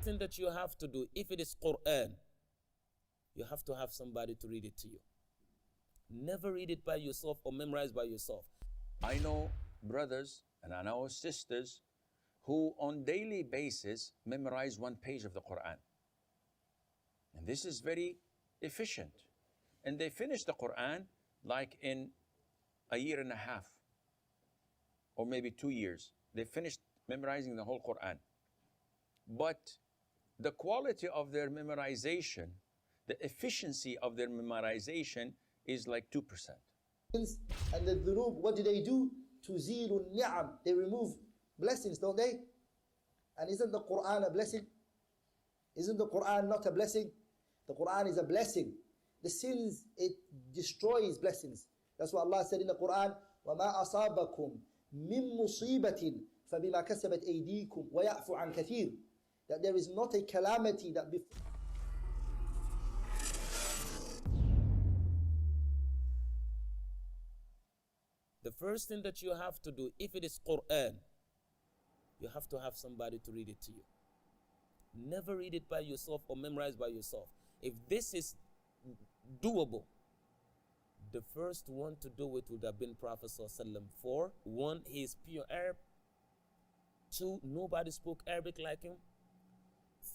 thing that you have to do, if it is Quran, you have to have somebody to read it to you. Never read it by yourself or memorize by yourself. I know brothers and I know sisters who on daily basis memorize 1 page of the Quran. And this is very efficient. And they finish the Quran like in a year and a half or maybe 2 years. They finished memorizing the whole Quran. But the quality of their memorization, the efficiency of their memorization is like 2%. And the dhunub, what do? Tuzilu ni'am. They remove blessings, don't they? And isn't the Quran a blessing? Isn't the Quran not a blessing? The Quran is a blessing. The sins, it destroys blessings. That's what Allah said in the Quran, وَمَا أَصَابَكُم مِّن مُصِيبَةٍ فَبِمَا كَسَبَتْ أَيْدِيكُمْ وَيَعْفُ عَنْ كَثِيرٍ. That there is not a calamity that The first thing that you have to do, if it is Quran, you have to have somebody to read it to you. Never read it by yourself or memorize by yourself. If this is doable, the first one to do it would have been Prophet ﷺ. For one, he is pure Arab. Two, nobody spoke Arabic like him.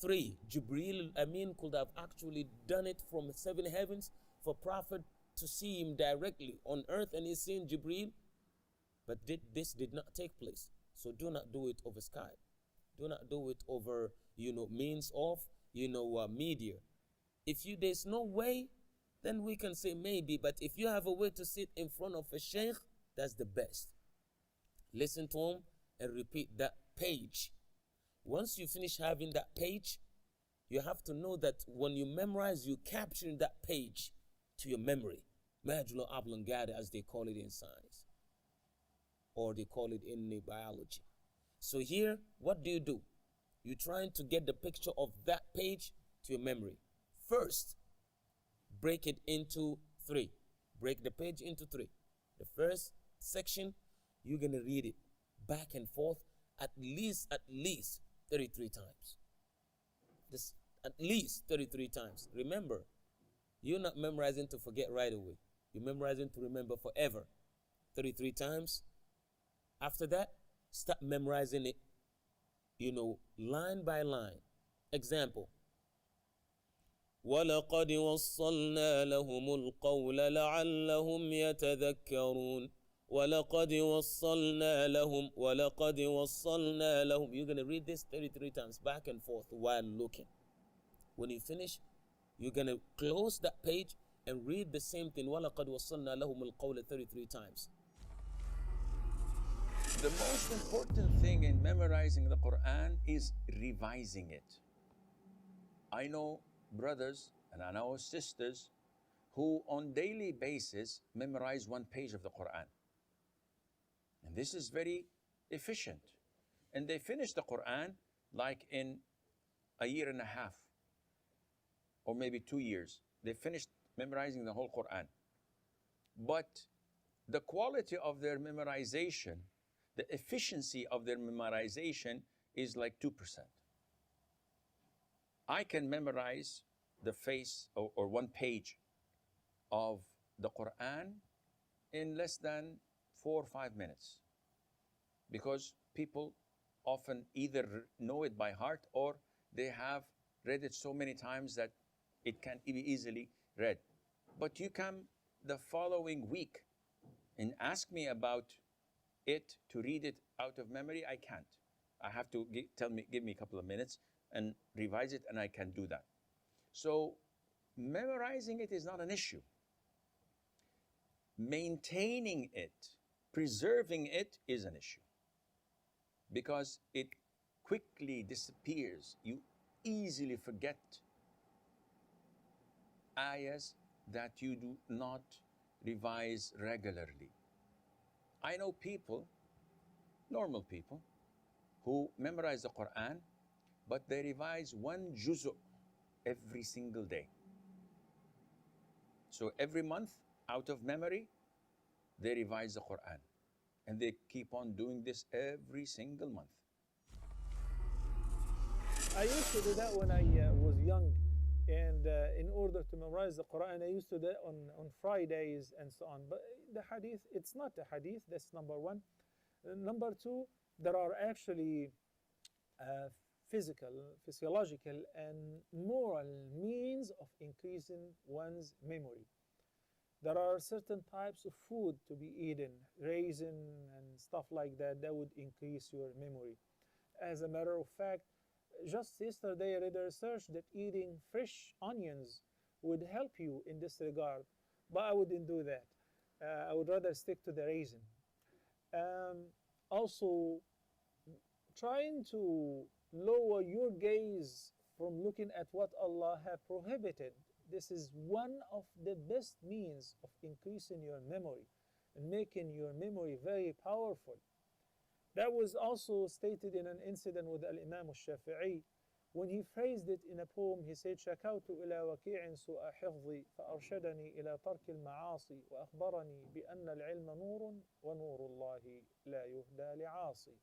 Three, Jibreel al-Amin could have actually done it from 7 heavens for Prophet to see him directly on earth, and he's seeing Jibreel. But this did not take place. So do not do it over Skype. Do not do it over, means of, media. If there's no way, then we can say maybe. But if you have a way to sit in front of a sheikh, that's the best. Listen to him and repeat that page. Once you finish having that page, you have to know that when you memorize, you capture that page to your memory. Medulla oblongata, as they call it in science, or they call it in biology. So here, what do? You're trying to get the picture of that page to your memory. First, break it into 3. Break the page into 3. The first section, you're going to read it back and forth at least 33 times. This at least 33 times. Remember, you're not memorizing to forget right away. You're memorizing to remember forever. 33 times. After that, start memorizing it, line by line. Example. وَلَقَدْ وَصَّلْنَا لَهُمُ الْقَوْلَ لَعَلَّهُمْ يَتَذَكَّرُونَ وَلَقَدْ وَصَّلْنَا لَهُمْ وَلَقَدْ وَصَّلْنَا لَهُمْ. You're going to read this 33 times back and forth while looking. When you finish, you're going to close that page and read the same thing. وَلَقَدْ وَصَّلْنَا لَهُمُ الْقَوْلَ 33 times. The most important thing in memorizing the Quran is revising it. I know brothers and I know sisters who on daily basis memorize 1 page of the Quran. And this is very efficient. And they finish the Quran like in a year and a half or maybe 2 years. They finished memorizing the whole Quran. But the quality of their memorization, the efficiency of their memorization is like 2%. I can memorize the face or 1 page of the Quran in less than 4 or 5 minutes, because people often either know it by heart or they have read it so many times that it can be easily read. But you come the following week and ask me about it to read it out of memory, I can't. I have to give me a couple of minutes and revise it, and I can do that. So memorizing it is not an issue. Maintaining it, preserving it is an issue, because it quickly disappears. You easily forget ayahs that you do not revise regularly. I know people, normal people, who memorize the Quran, but they revise 1 juz' every single day. So every month, out of memory, they revise the Quran. And they keep on doing this every single month. I used to do that when I was young, and in order to memorize the Quran, I used to do that on Fridays and so on. But the hadith, it's not a hadith, that's number one. Number two, there are actually uh, physical, physiological, and moral means of increasing one's memory. There are certain types of food to be eaten, raisin and stuff like that, that would increase your memory. As a matter of fact, just yesterday I read a research that eating fresh onions would help you in this regard, but I wouldn't do that. I would rather stick to the raisin. Um, Also, trying to lower your gaze from looking at what Allah has prohibited. This is one of the best means of increasing your memory and making your memory very powerful. That was also stated in an incident with Al-Imam al-Shafi'i. When he phrased it in a poem, he said, شكوت إلى وكيع سوء حفظي فأرشدني إلى ترك المعاصي وأخبرني بأن العلم نور ونور الله لا يهدى لعاصي.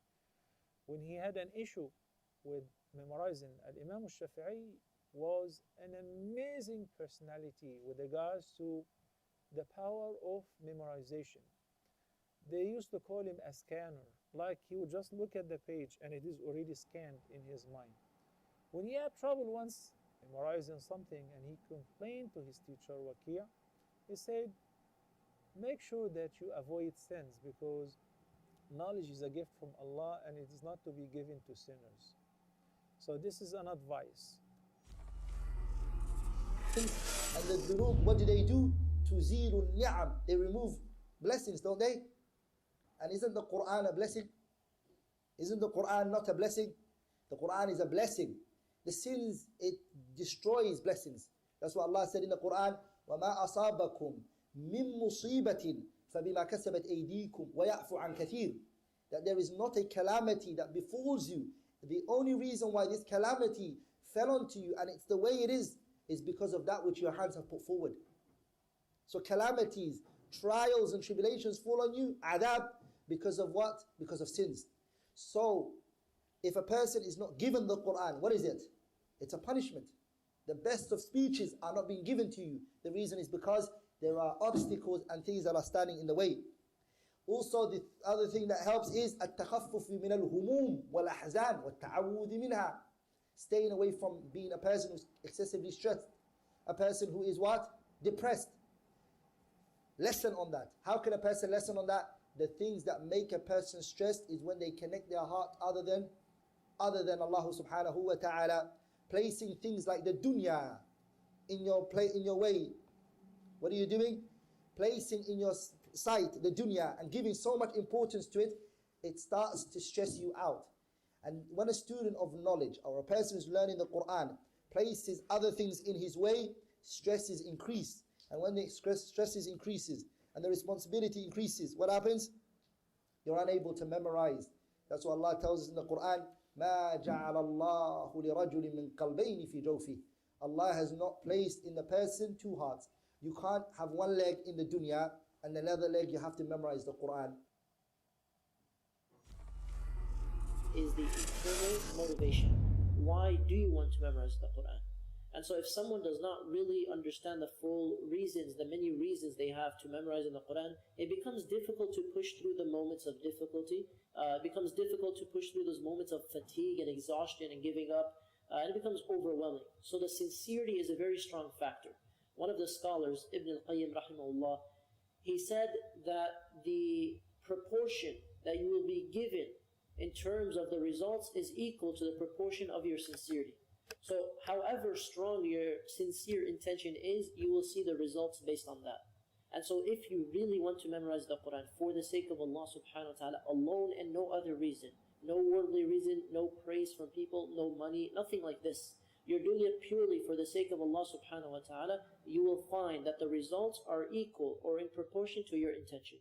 When he had an issue with memorizing, Al-Imam al-Shafi'i was an amazing personality with regards to the power of memorization. They used to call him a scanner, like he would just look at the page and it is already scanned in his mind. When he had trouble once memorizing something and he complained to his teacher Waqi', he said, make sure that you avoid sins because knowledge is a gift from Allah and it is not to be given to sinners. So this is an advice. And the dhunub, what do? Tuzilu ni'am. They remove blessings, don't they? And isn't the Quran a blessing? Isn't the Quran not a blessing? The Quran is a blessing. The sins, it destroys blessings. That's what Allah said in the Quran, وَمَا أَصَابَكُم مِّن مُّصِيبَةٍ فَبِمَا كَسَبَتْ أَيْدِيكُمْ وَيَعْفُ عَنْ كَثِيرٍ. That there is not a calamity that befalls you. The only reason why this calamity fell onto you, and it's the way it is because of that which your hands have put forward. So calamities, trials and tribulations fall on you, adab, because of what? Because of sins. So, if a person is not given the Quran, what is it? It's a punishment. The best of speeches are not being given to you. The reason is because there are obstacles and things that are standing in the way. Also, the other thing that helps is التخفف من الهموم والأحزان والتعوذ منها. Staying away from being a person who's excessively stressed. A person who is what? Depressed. Lesson on that. How can a person lesson on that? The things that make a person stressed is when they connect their heart other than Allah subhanahu wa ta'ala, placing things like the dunya in your way. What are you doing? Placing in your sight the dunya and giving so much importance to it, it starts to stress you out. And when a student of knowledge or a person who's learning the Quran places other things in his way, stresses increase. And when the stresses increases and the responsibility increases, what happens? You're unable to memorize. That's what Allah tells us in the Quran, مَا جَعَلَ اللَّهُ لِرَجُلٍ مِّن قَلْبَيْنِ فِي جَوْفِهِ. Allah has not placed in the person two hearts. You can't have one leg in the dunya and another leg you have to memorize the Quran. Is the internal motivation. Why do you want to memorize the Quran? And so if someone does not really understand the full reasons, the many reasons they have to memorize in the Quran, it becomes difficult to push through the moments of difficulty. It becomes difficult to push through those moments of fatigue and exhaustion and giving up. And it becomes overwhelming. So the sincerity is a very strong factor. One of the scholars, Ibn al-Qayyim rahimahullah, he said that the proportion that you will be given in terms of the results is equal to the proportion of your sincerity. So however strong your sincere intention is, you will see the results based on that. And so if you really want to memorize the Quran for the sake of Allah subhanahu wa ta'ala alone and no other reason, no worldly reason, no praise from people, no money, nothing like this, you're doing it purely for the sake of Allah subhanahu wa ta'ala, you will find that the results are equal or in proportion to your intention.